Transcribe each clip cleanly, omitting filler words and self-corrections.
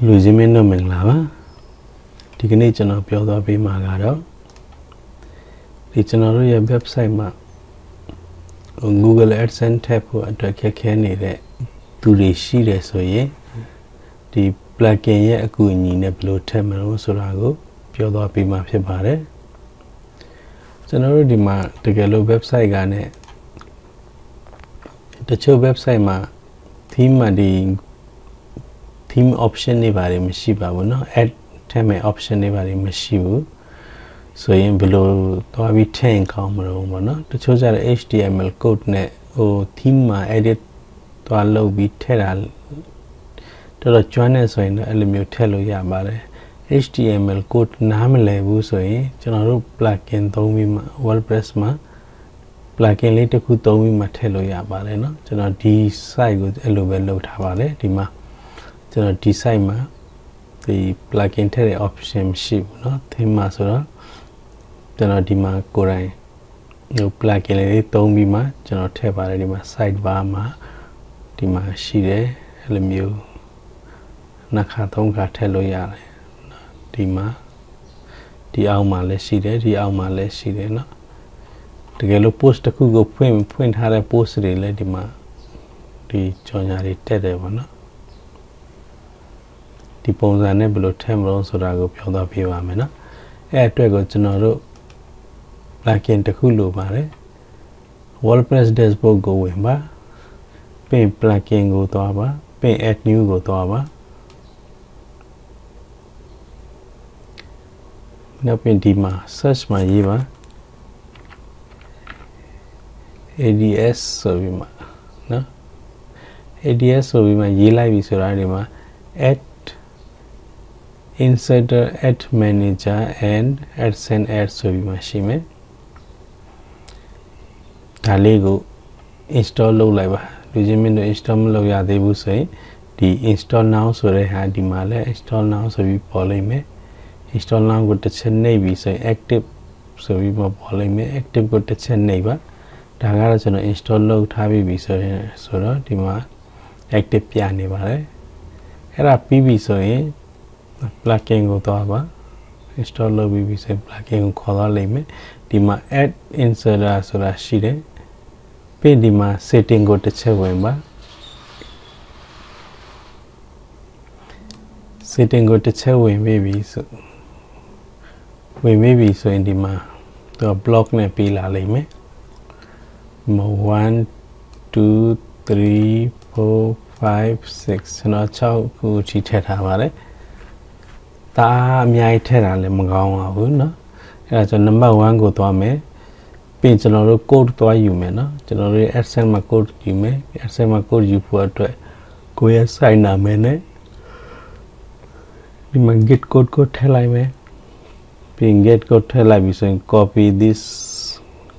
Luzimino Menglava. Ticanichon of Pioda P. Magado. It's another website. Google Adsense tab to a canny to the sheet so ye. The plugin ye a good in a blue terminal Surago. Pioda P. Mapibare. It's another demand to get a website gane. The show website ma theme the theme option ni bare mashiba no add theme option ni bare mashibu so in below to abi 10 count mo no to show jare html code ne o theme ma edit to lo bi the da to join ne so yin ele myo the lo ya bare html code na ma le bu so yin chono ro plugin thong bi ma wordpress ma plugin လေးတစ်ခုသုံးပြီးမှထည့်လို့ရပါတယ်เนาะကျွန်တော်ဒီ site ကိုအဲ့လိုပဲလုပ်ထားပါတယ်ဒီမှာကျွန်တော်ဒီ site မှာဒီ plugin ထည့်တဲ့ option မရှိဘူးเนาะ theme မှာဆိုတော့ကျွန်တော်ဒီမှာကိုယ်တိုင်ဟို plugin လေးသုံးပြီးမှကျွန်တော်ထည့်ပါတယ်ဒီမှာ site bar မှာဒီမှာရှိတယ်အဲ့လိုမျိုးနှစ်ခါသုံးခါထည့်လို့ရတယ်ဒီမှာဒီအောက်မှာလည်းရှိတယ်ဒီအောက်မှာလည်းရှိတယ်เนาะတကယ်လို့ post တစ်ခုကိုဖွင့်ထားတဲ့ post တွေလည်းဒီမှာဒီကြော်ညာတွေတက်တယ်ပေါ့နော်ဒီပုံစံနဲ့ဘယ်လိုထည့်မလို့ဆိုတာကိုပြောသွားပြပါမယ်နော်အဲ့အတွက်ကိုကျွန်တော်တို့ plugin တစ်ခုလိုပါတယ် Wordpress dashboard ကိုဝင်ပါပြင် plugin ကိုသွားပါပြင် add new ကိုသွားပါနောက်ပြင်ဒီမှာ search မှာရေးပါADS ဆိုပြီးမှနော် ADS ဆိုပြီးမှရေးလိုက်ပြီဆိုတာဒီမှာ add inserter add manager and adsense add ဆိုပြီးမှရှိမယ်ဒါလေးကို install လုပ်လိုက်ပါလူချင်းမင်းတို့ install မလုပ်ရသေးဘူးဆိုရင်ဒီ install now ဆိုတဲ့ဟာဒီမှာလည်း install now ဆိုပြီးပေါ်လိမ့်မယ် install now ကိုတစ်ချက်နှိပ်ပြီးဆိုရင် active ဆိုပြီးမှပေါ်လိမ့်မယ် active ကိုတစ်ချက်နှိပ်ပါဒါကတော့ကျွန်တော် install လုပ်ထားပြီဆိုတော့ဒီမှာ active ပြနေပါတယ်အဲ့ဒါပြီးပြီဆိုရင် plugin ကိုသွားပါ install လုပ်ပြီးပြီဆိုရင် plugin ကိုခေါ်သွားလိမ့်မယ်ဒီမှာ add inserter ဆိုတာရှိတယ်ပြီးဒီမှာ setting ကိုတစ်ချက်ဝင်ပါ setting ကိုတစ်ချက်ဝင်ပြီဆိုရင်ဒီမှာသူက block နဲ့ပြီးလာလိမ့်မယ်1 2 3 4 5 6ကျွန်တော်6ခုထိထည့်ထားပါတယ်ဒါအများကြီးထည့်တာလည်းမကောင်းပါဘူးเนาะအဲ့ဒါကျွန်တော် number 1ကိုသွားမယ်ပြီးကျွန်တော်တို့ code သွားယူမယ်เนาะကျွန်တော်တို့ Adsense မှာ code ယူမယ် Adsense မှာ code ယူဖို့အတွက်ကိုယ့်ရဲ့ site နာမည်နဲ့ဒီမှာ git code ကိုထည့်လိုက်မယ်ပြီး git code ထည့်လိုက်ပြီးဆိုရင်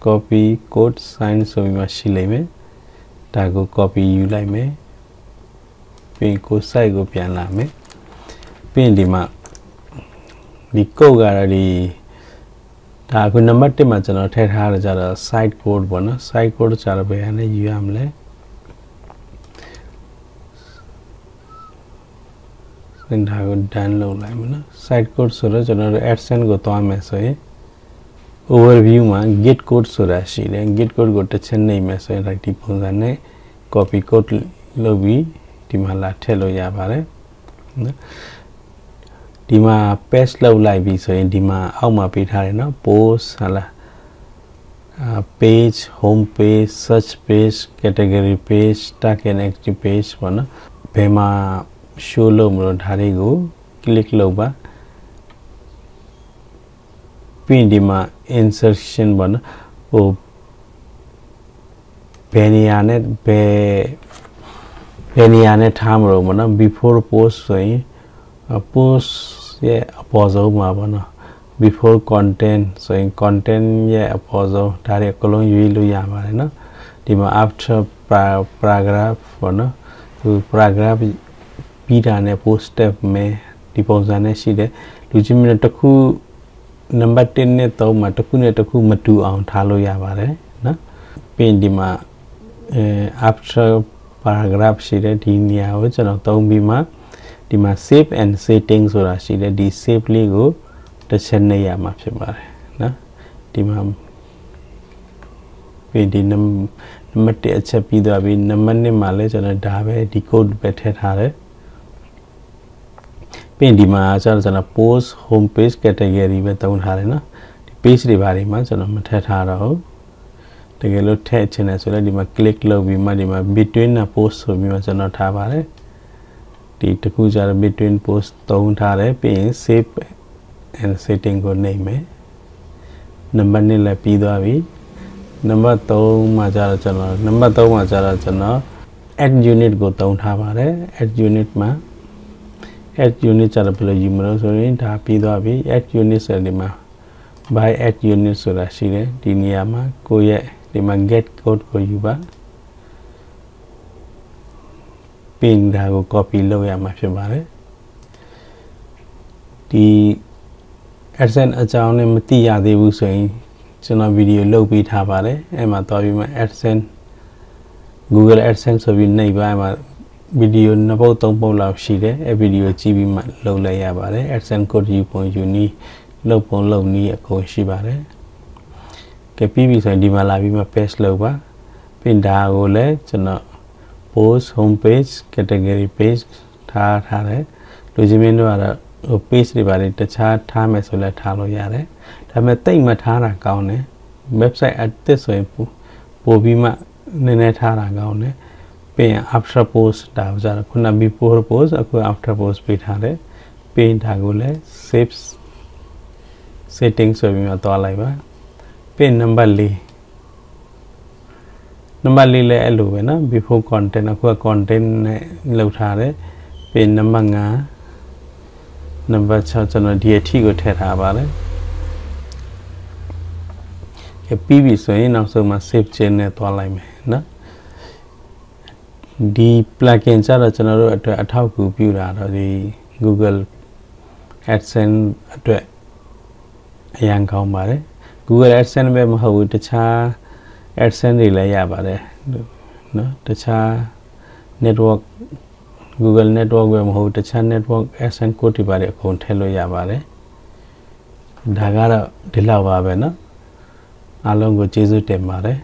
copy code sign ဆိုပြီးမှရှိလိမ့်မယ်ဒါကို copy ယူလိုက်မယ်ပြီးကို site ကိုပြန်လာမယ်ပြီးဒီမှာဒီ code ကတော့ဒီဒါအခု number 1မှာကျွန်တော်ထည့်ထားရကြတော့ site code ပေါ့နော် site code ကျတော့ဘယ်ကနေယူရမလဲစင်တာကို download လိုက်မယ်နော် site code ဆိုတော့ကျွန်တော်တို့ Adsense ကိုသွားမယ်ဆိုရင် overview မှာ git code ဆိုတာရှိတယ် git code ကိုတစ်ချက်နှိပ်မယ်ဆိုရင်ဒီပုံစံနဲ့ copy code လုပ်ပြီးဒီမှာလာထည့်လို့ရပါတယ်နော်ဒီမှာ paste လုပ်လိုက်ပြီဆိုရင်ဒီမှာအောက်မှာပေးထားတယ်နော် post ဟာလားpage home page search page category page tag and active page ပေါ့နော်ဘယ်မှာ show လုပ်မလို့ဒါတွေကို click လုပ်ပါပြီးဒီမှာ insertion ပေါ့နော်ဟိုဘယ်နေရာနဲ့ထားမလို့ပေါ့နော် before post ဆိုရင် post ရဲ့အပေါ်ဆုံးမှာပေါ့နော် before content ဆိုရင် content ရဲ့အပေါ်ဆုံးဒါတွေအကုန်လုံးရွေးလို့ရပါတယ်နော်ဒီမှာ after paragraph ပေါ့နော်သူ paragraph ပြီးတာနဲ့ post step မယ်ဒီပုံစံနဲ့ရှိတယ်လူချင်းမျိုးတစ်ခု number 1နဲ့3မှာတစ်ခုနဲ့တစ်ခုမတူအောင်ထားလို့ရပါတယ်နော်ပြီးဒီမှာafter paragraph ရှိတယ်ဒီနေရာကိုကျွန်တော်သုံးပြီးမှဒီ ဒီမှာ save and setting ဆိုတာရှိတယ်ဒီ save လေးကိုတစ်ချက်နှိပ်ရမှာဖြစ်ပါတယ်နော်ဒီမှာပြီးဒီနံပါတ်1အချက်ပြီးသွားပြီနံပါတ်2မှာလဲကျွန်တော်ဒါပဲဒီ code ပဲထည့်ထားတယ်ပြီးဒီမှာကျွန်တော် post home page category ပဲသုံးထားတယ်နော်ဒီ page တွေဘာတွေမှာကျွန်တော်မထည့်ထားတော့ဘူးတကယ်လို့ထည့်ချင်တယ်ဆိုတော့ဒီမှာ click လုပ်ပြီးမှဒီမှာ between the post ဆိုပြီးမှကျွန်တော်ထားပါတယ်ဒီတခုကျတော့ between post သုံးထားတယ်ပြီးရင် save and setting ကိုနှိပ်မယ်နံပါတ်2လည်းပြီးသွားပြီနံပါတ်3မှာကျတော့ကျွန်တော်နံပါတ်3မှာကျတော့ကျွန်တော် add unit ကိုသုံးထားပါတယ် add unit မှာ add unit ကျတော့ဘယ်လိုယူမလို့ဆိုရင်ဒါပြီးသွားပြီ add unit ဆိုဒီမှာ by add unit ဆိုတာရှိတယ်ဒီနေရာမှာကိုယ့်ရဲ့ဒီမှာ get code ကိုယူပါပြင်ဒါကို copy လုပ်ရမှာဖြစ်ပါတယ်ဒီ Adsense အကြောင်းနဲ့မသိရသေးဘူးဆိုရင်ကျွန်တော်ဗီဒီယိုလုပ်ပေးထားပါတယ်အဲ့မှာသွားပြီးမှ Adsense Google Adsense ဆိုပြီးနှိပ်ပါမှာဗီဒီယို2ပုတ်3ပုတ်လောက်ရှိတယ်အဲ့ဗီဒီယိုကြည့်ပြီးမှလုပ်လိုက်ရပါတယ် Adsense code ယူပုံယူနည်းလုပ်ပုံလုပ်နည်းအကုန်ရှိပါတယ်ကဲပြီးပြီဆိုရင်ဒီမှာလာပြီးမှ paste လုပ်ပါပြင်ဒါကိုလည်းကျွန်တော် post home page category page ထားတယ်လူချင်းမင်းတို့ကတော့ဟို page တွေပါလေတခြားထားမယ်ဆိုလည်းထားလို့ရတယ်ဒါပေမဲ့တိတ်မထားတာကောင်းတယ် website အသစ်ဆိုရင်ပို့ပြီးမှနည်းနည်းထားတာကောင်းတယ်ပြင် after post ဒါဆိုတော့ခုန before post အခု after post ပေးထားတယ်ပြင်ဒါကိုလည်း save setting ဆိုပြီးမှသွားလိုက်ပါပြင် number 4နံပါတ်4လည်းအဲ့လိုပဲနော် before content အခုက content နဲ့လောက်ထားတယ်ပြင်နံပါတ်5နံပါတ်6ကျွန်တော်ဒီအထိကိုထည့်ထားပါတယ်ပြီးပြီဆိုရင်နောက်ဆုံးမှာ save change နဲ့သွားလိုက်မယ်နော်ဒီ plugin ကျတော့ကျွန်တော်တို့အတွက်အထောက်အကူပြုတာတော့ဒီ Google Adsense အတွက်အရန်ကောင်းပါတယ် Google Adsense ပဲမဟုတ်ဘူးတခြား Adsense တွေလည်းရပါတယ်နော်တခြား network Google network ပဲမဟုတ်တခြား network Adsense code တွေပါတယ်အကုန်ထည့်လို့ရပါတယ်ဒါကတော့ဒီလောက်ပါပဲနော်အားလုံးကိုကျေးဇူးတင်ပါတယ်